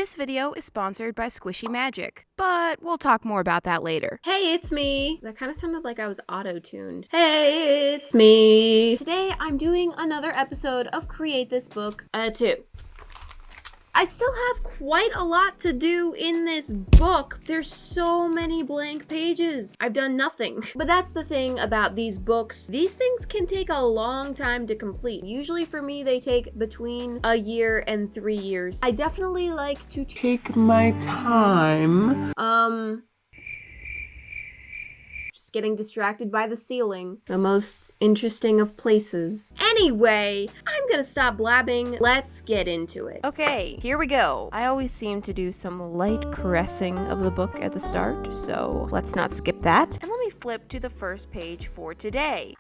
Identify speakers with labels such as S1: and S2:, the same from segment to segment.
S1: This video is sponsored by Squishy Magic, but we'll talk more about that later.
S2: Hey, it's me. That kind of sounded like I was auto-tuned. Hey, it's me. Today, I'm doing another episode of Create This Book 2. I still have quite a lot to do in this book. There's so many blank pages. I've done nothing. But that's the thing about these books. These things can take a long time to complete. Usually for me, they take between a year and 3 years. I definitely like to
S3: take my time.
S2: Just getting distracted by the ceiling. The most interesting of places. Anyway, I'm gonna stop blabbing. Let's get into it.
S1: Okay, here we go. I always seem to do some light caressing of the book at the start, so let's not skip that. And let me flip to the first page for today.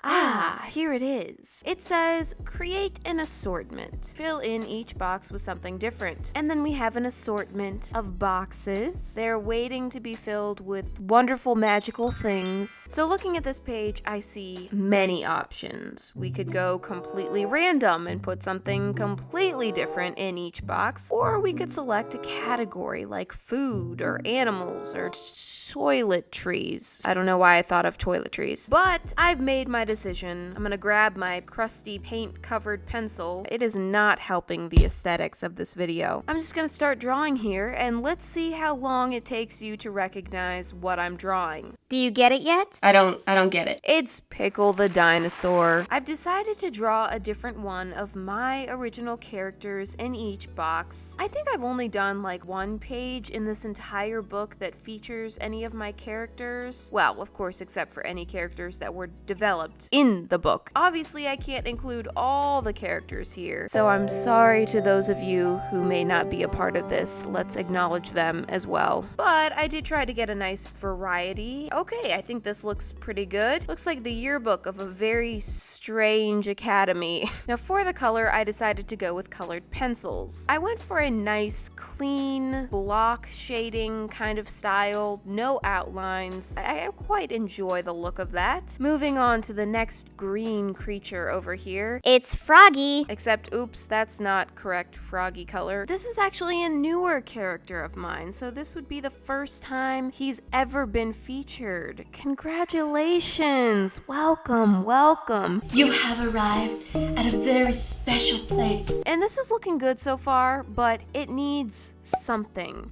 S1: Here it is. It says, create an assortment. Fill in each box with something different. And then we have an assortment of boxes. They're waiting to be filled with wonderful magical things. So looking at this page, I see many options. We could go completely random and put something completely different in each box, or we could select a category like food or animals or toiletries. I don't know why I thought of toiletries, but I've made my decision. I'm gonna grab my crusty paint-covered pencil. It is not helping the aesthetics of this video. I'm just gonna start drawing here, and let's see how long it takes you to recognize what I'm drawing.
S4: Do you get it yet?
S2: I don't get it.
S1: It's Pickle the dinosaur. I've decided to draw a different one of my original characters in each box. I think I've only done like one page in this entire book that features any of my characters. Well, of course, except for any characters that were developed in the book. Obviously, I can't include all the characters here, so I'm sorry to those of you who may not be a part of this. Let's acknowledge them as well. But I did try to get a nice variety. Okay, I think this looks pretty good. Looks like the yearbook of a very strange academy. Now for the color, I decided to go with colored pencils. I went for a nice, clean, block shading kind of style, no outlines. I quite enjoy the look of that. Moving on to the next green creature over here.
S4: It's Froggy.
S1: Except, oops, that's not correct Froggy color. This is actually a newer character of mine, so this would be the first time he's ever been featured. Congratulations! Welcome, welcome.
S5: You have arrived at a very special place.
S1: And this is looking good so far, but it needs something.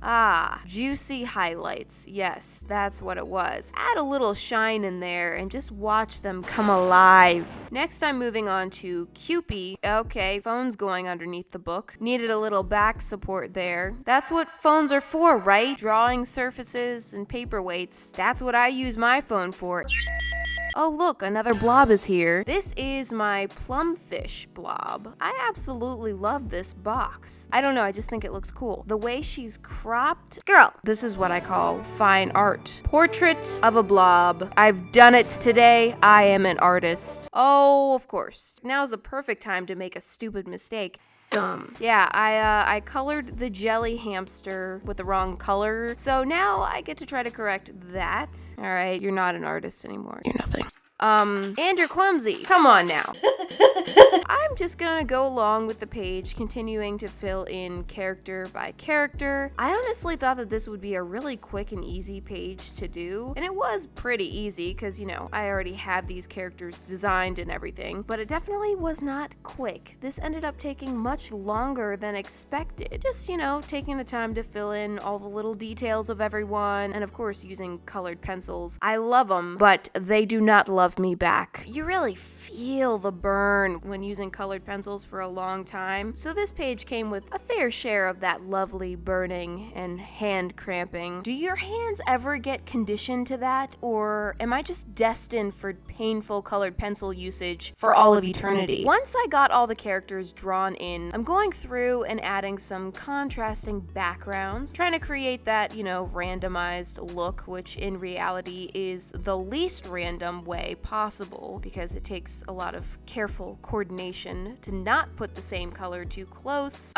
S1: Juicy highlights. Yes, that's what it was. Add a little shine in there and just watch them come alive. Next, I'm moving on to Cupie. Okay, phone's going underneath the book. Needed a little back support there. That's what phones are for, right? Drawing surfaces and paperweights. That's what I use my phone for. Oh look, another blob is here. This is my plumfish blob. I absolutely love this box. I don't know, I just think it looks cool. The way she's cropped.
S4: Girl.
S1: This is what I call fine art. Portrait of a blob. I've done it today. I am an artist. Oh, of course. Now's the perfect time to make a stupid mistake.
S2: Dumb.
S1: Yeah, I colored the jelly hamster with the wrong color, so now I get to try to correct that. All right, you're not an artist anymore. You're nothing. And you're clumsy. Come on now. I'm just gonna go along with the page, continuing to fill in character by character. I honestly thought that this would be a really quick and easy page to do, and it was pretty easy because, you know, I already have these characters designed and everything, but it definitely was not quick. This ended up taking much longer than expected. Just, you know, taking the time to fill in all the little details of everyone, and of course using colored pencils. I love them, but they do not love me back. You really feel the burn when using colored pencils for a long time. So this page came with a fair share of that lovely burning and hand cramping. Do your hands ever get conditioned to that, or am I just destined for painful colored pencil usage for all of eternity? Once I got all the characters drawn in, I'm going through and adding some contrasting backgrounds, trying to create that, you know, randomized look, which in reality is the least random way possible because it takes a lot of careful coordination to not put the same color too close.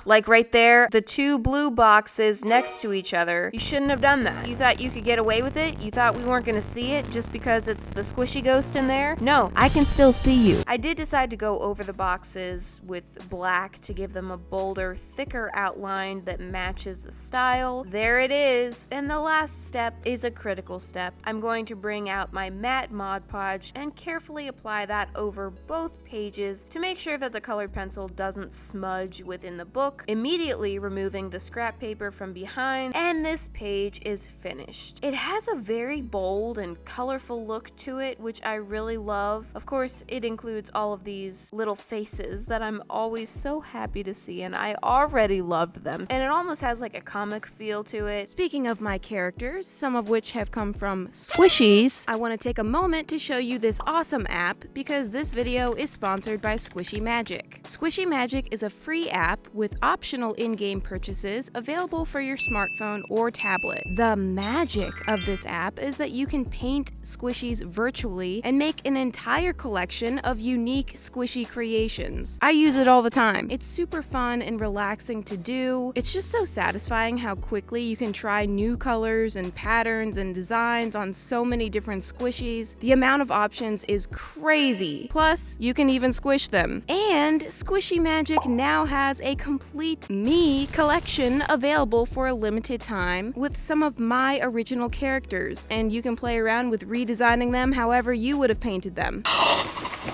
S1: Like right there, the two blue boxes next to each other. You shouldn't have done that. You thought you could get away with it? You thought we weren't gonna see it just because it's the squishy ghost in there? No, I can still see you. I did decide to go over the boxes with black to give them a bolder, thicker outline that matches the style. There it is. And the last step is a critical step. I'm going to bring out my matte Mod Podge and carefully apply that over both pages to make sure that the colored pencil doesn't smudge within the book, immediately removing the scrap paper from behind, and this page is finished. It has a very bold and colorful look to it, which I really love. Of course, it includes all of these little faces that I'm always so happy to see, and I already loved them. And it almost has like a comic feel to it. Speaking of my characters, some of which have come from Squishies, I want to take a moment to show you this awesome app because this video is sponsored by Squishy Magic. Squishy Magic is a free app with optional in-game purchases available for your smartphone or tablet. The magic of this app is that you can paint squishies virtually and make an entire collection of unique squishy creations. I use it all the time. It's super fun and relaxing to do. It's just so satisfying how quickly you can try new colors and patterns and designs on so many different squishies. The amount of options is crazy. Plus, you can even squish them. And Squishy Magic now has a complete me collection available for a limited time with some of my original characters, and you can play around with redesigning them however you would have painted them.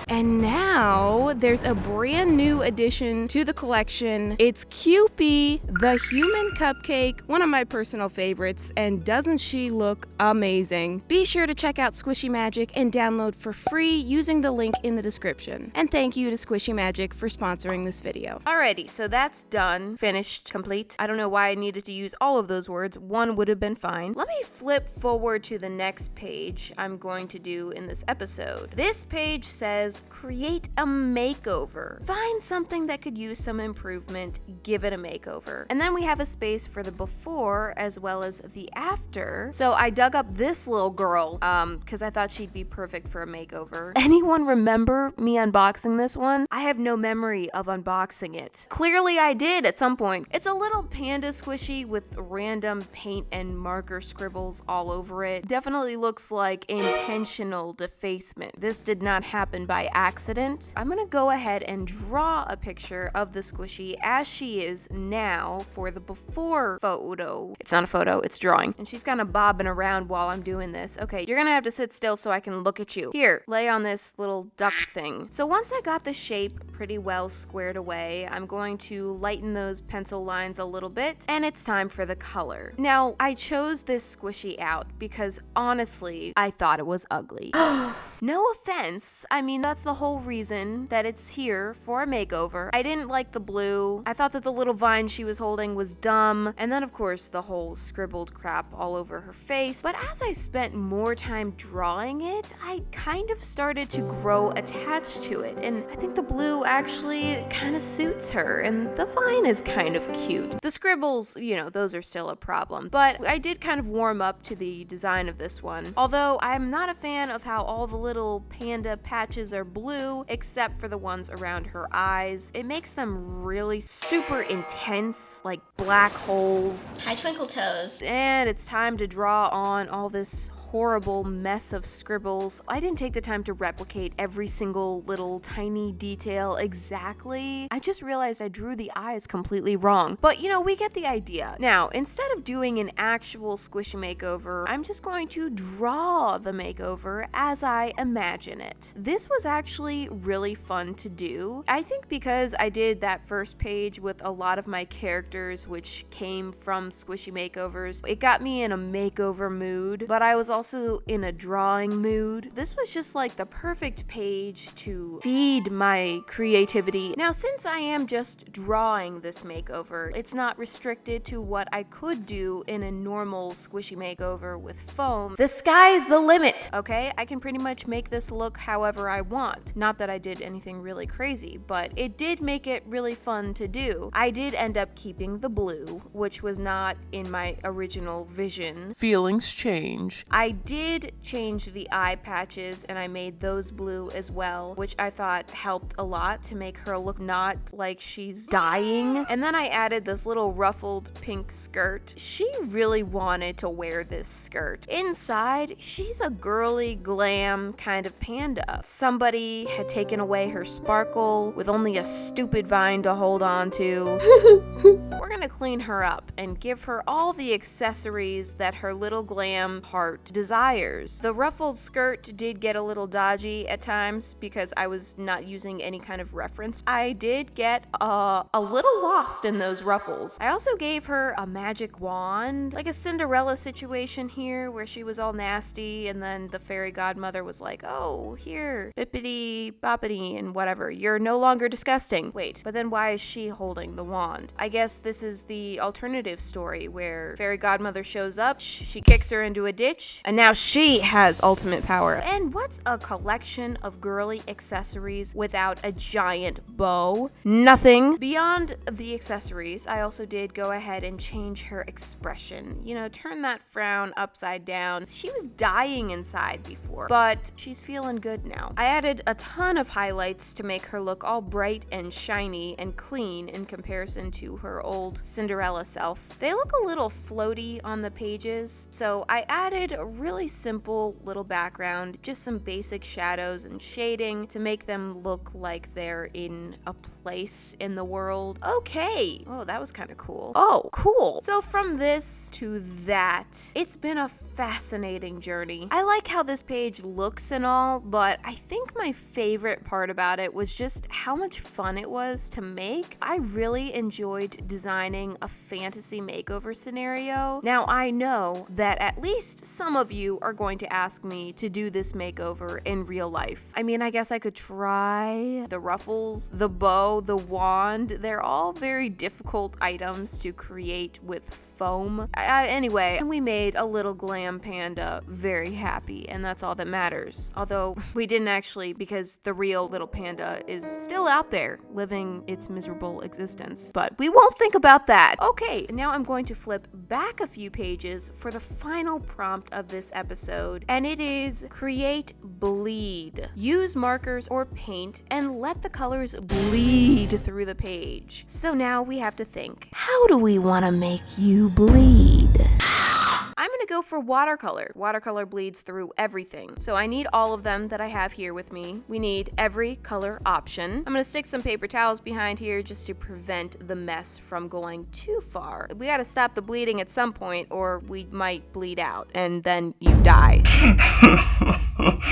S1: And now there's a brand new addition to the collection. It's Cupie, the human cupcake, one of my personal favorites, and doesn't she look amazing? Be sure to check out Squishy Magic and download for free using the link in the description. And thank you to Squishy Magic for sponsoring this video. Alrighty, so that's done, finished, complete. I don't know why I needed to use all of those words. One would have been fine. Let me flip forward to the next page I'm going to do in this episode. This page says, create a makeover. Find something that could use some improvement, give it a makeover. And then we have a space for the before as well as the after. So I dug up this little girl, because I thought she'd be perfect for a makeover. Anyone remember me unboxing this one? I have no memory of unboxing it. Clearly I did at some point. It's a little panda squishy with random paint and marker scribbles all over it. Definitely looks like intentional defacement. This did not happen by accident. I'm gonna go ahead and draw a picture of the squishy as she is now for the before photo. It's not a photo, it's drawing. And she's kind of bobbing around while I'm doing this. Okay, you're gonna have to sit still so I can look at you. Here, lay on this little duck thing. So once I got the shape pretty well squared away, I'm going to lighten those pencil lines a little bit, and it's time for the color. Now, I chose this squishy out because honestly, I thought it was ugly. No offense, I mean, that's the whole reason that it's here for a makeover. I didn't like the blue. I thought that the little vine she was holding was dumb. And then of course the whole scribbled crap all over her face. But as I spent more time drawing it, I kind of started to grow attached to it. And I think the blue actually kind of suits her. And the vine is kind of cute. The scribbles, you know, those are still a problem. But I did kind of warm up to the design of this one. Although I'm not a fan of how all the little panda patches are blue, except for the ones around her eyes. It makes them really super intense, like black holes.
S5: Hi, Twinkle Toes.
S1: And it's time to draw on all this horrible mess of scribbles. I didn't take the time to replicate every single little tiny detail exactly. I just realized I drew the eyes completely wrong. But you know, we get the idea. Now, instead of doing an actual squishy makeover, I'm just going to draw the makeover as I imagine it. This was actually really fun to do. I think because I did that first page with a lot of my characters which came from squishy makeovers, it got me in a makeover mood, but I was also in a drawing mood. This was just like the perfect page to feed my creativity. Now, since I am just drawing this makeover, it's not restricted to what I could do in a normal squishy makeover with foam. The sky's the limit, okay? I can pretty much make this look however I want. Not that I did anything really crazy, but it did make it really fun to do. I did end up keeping the blue, which was not in my original vision.
S3: Feelings change.
S1: I I did change the eye patches and I made those blue as well, which I thought helped a lot to make her look not like she's dying. And then I added this little ruffled pink skirt. She really wanted to wear this skirt. Inside, she's a girly, glam kind of panda. Somebody had taken away her sparkle with only a stupid vine to hold on to. We're gonna clean her up and give her all the accessories that her little glam heart desires. The ruffled skirt did get a little dodgy at times because I was not using any kind of reference. I did get a little lost in those ruffles. I also gave her a magic wand, like a Cinderella situation here where she was all nasty and then the fairy godmother was like, oh, here, bippity boppity and whatever, you're no longer disgusting. Wait, but then why is she holding the wand? I guess this is the alternative story where fairy godmother shows up, she kicks her into a ditch, and now she has ultimate power. And what's a collection of girly accessories without a giant bow? Nothing. Beyond the accessories, I also did go ahead and change her expression. You know, turn that frown upside down. She was dying inside before, but she's feeling good now. I added a ton of highlights to make her look all bright and shiny and clean in comparison to her old Cinderella self. They look a little floaty on the pages, so I added a really simple little background, just some basic shadows and shading to make them look like they're in a place in the world. Okay. Oh, that was kind of cool. Oh, cool. So from this to that, it's been a fascinating journey. I like how this page looks and all, but I think my favorite part about it was just how much fun it was to make. I really enjoyed designing a fantasy makeover scenario. Now I know that at least some of you are going to ask me to do this makeover in real life. I mean, I guess I could try. The ruffles, the bow, the wand, they're all very difficult items to create with foam. Anyway, we made a little glam panda very happy, and that's all that matters. Although we didn't actually, because the real little panda is still out there living its miserable existence. But we won't think about that. Okay, now I'm going to flip back a few pages for the final prompt of this episode, and it is create bleed. Use markers or paint and let the colors bleed through the page. So now we have to think, how do we want to make you bleed? I'm gonna go for watercolor. Watercolor bleeds through everything. So I need all of them that I have here with me. We need every color option. I'm gonna stick some paper towels behind here just to prevent the mess from going too far. We gotta stop the bleeding at some point or we might bleed out and then you die.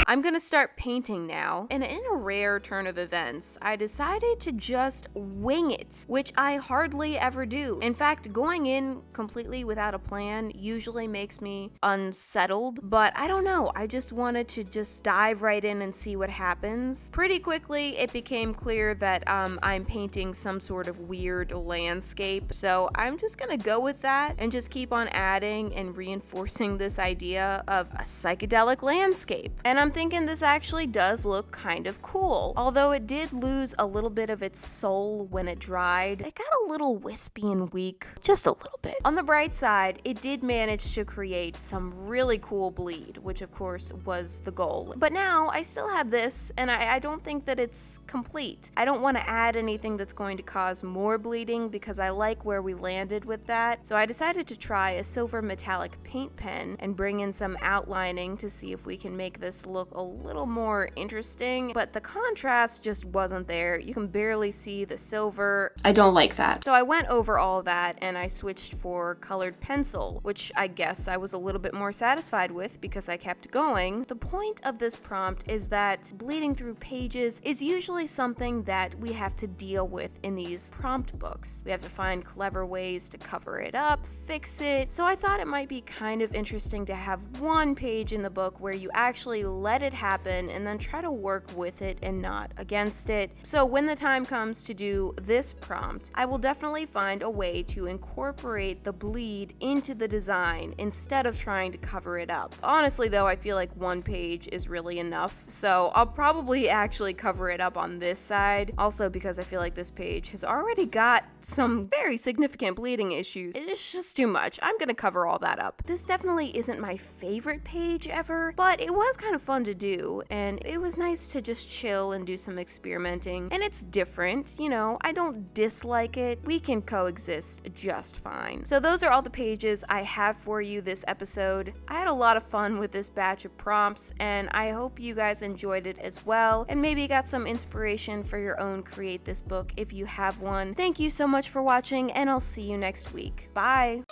S1: I'm gonna start painting now, and in a rare turn of events, I decided to just wing it, which I hardly ever do. In fact, going in completely without a plan usually makes me unsettled, but I don't know, I just wanted to just dive right in and see what happens. Pretty quickly, it became clear that I'm painting some sort of weird landscape, so I'm just gonna go with that and just keep on adding and reinforcing this idea of a psychedelic landscape. And I'm thinking this actually does look kind of cool. Although it did lose a little bit of its soul when it dried. It got a little wispy and weak. Just a little bit. On the bright side, it did manage to create some really cool bleed, which of course was the goal. But now I still have this, and I don't think that it's complete. I don't want to add anything that's going to cause more bleeding because I like where we landed with that. So I decided to try a silver metallic paint pen and bring in some outlining to see if we can make this look a little more interesting, but the contrast just wasn't there. You can barely see the silver.
S2: I don't like that.
S1: So I went over all that and I switched for colored pencil, which I guess I was a little bit more satisfied with because I kept going. The point of this prompt is that bleeding through pages is usually something that we have to deal with in these prompt books. We have to find clever ways to cover it up, fix it. So I thought it might be kind of interesting to have one page in the book where you actually actually let it happen and then try to work with it and not against it. So when the time comes to do this prompt, I will definitely find a way to incorporate the bleed into the design instead of trying to cover it up. Honestly though, I feel like one page is really enough, so I'll probably actually cover it up on this side. Also because I feel like this page has already got some very significant bleeding issues. It's just too much. I'm gonna cover all that up. This definitely isn't my favorite page ever, but it was kind of fun to do, and it was nice to just chill and do some experimenting. And it's different, you know, I don't dislike it. We can coexist just fine. So those are all the pages I have for you this episode. I had a lot of fun with this batch of prompts, and I hope you guys enjoyed it as well, and maybe got some inspiration for your own Create This book if you have one. Thank you so much for watching, and I'll see you next week. Bye!